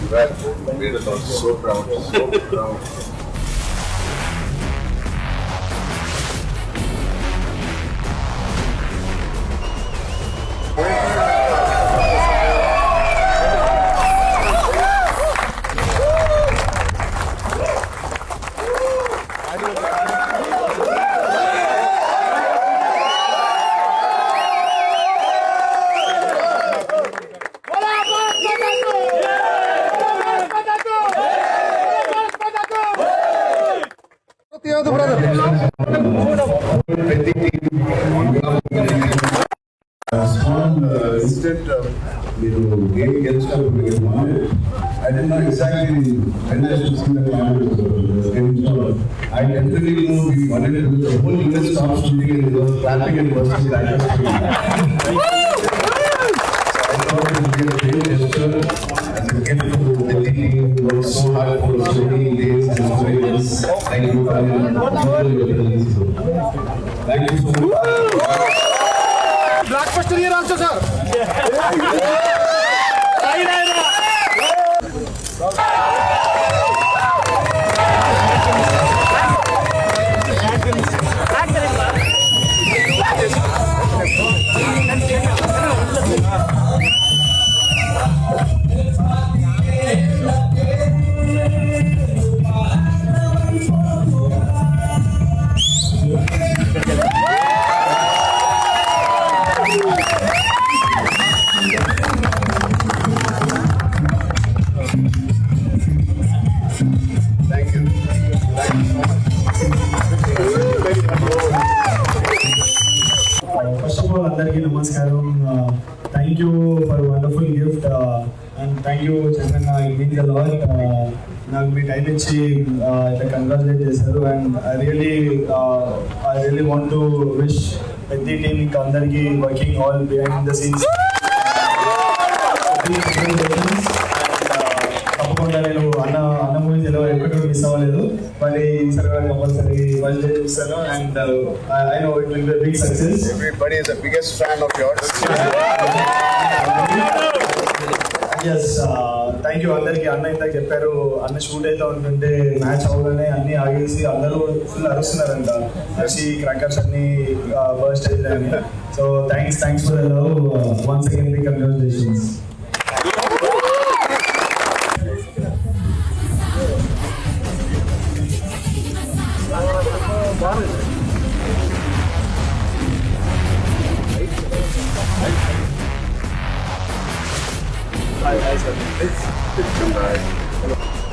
Well, made us all so proud, so proud. Instead of game gets up with one, I did not exactly when I was seeing the camera. I definitely know we wanted to do the whole US stop shooting and was clapping and bursting like so I thought it would be a great gesture as a gift to the team who worked so hard for so many days and so many months. Thank you for your presence. Thank you so much. Blockbuster year also, sir. Thank you. First of all, అందరికీ నమస్కారం. Thank you for a wonderful gift and thank you Chandranna, it means a lot. నాకు మీ time ఇచ్చి ఇట్లా congratulate చేశారు and I really want to wish పెద్ద team ఇంకా అందరికీ working all behind the scenes తప్పకుండా నేను అన్న మూవీస్ ఎప్పుడు మిస్ అవ్వలేదు, మరి ఈసారి కంపల్సరీ వన్ డే చూస్తాను and I know it will be big success. Everybody is the biggest fan of yours. Yes thank you అందరికి. అన్న ఇంత చెప్పారు, అన్న షూట్ అయితే ఉంటుంటే మ్యాచ్ అవ్వగానే అన్ని ఆగేసి అందరూ ఫుల్ అరుస్తున్నారంట, అరిసి క్రాకర్స్ అన్ని బర్స్ట్ అయ్యారని. So thanks for love once again, big congratulations. Hi, sir. It's good.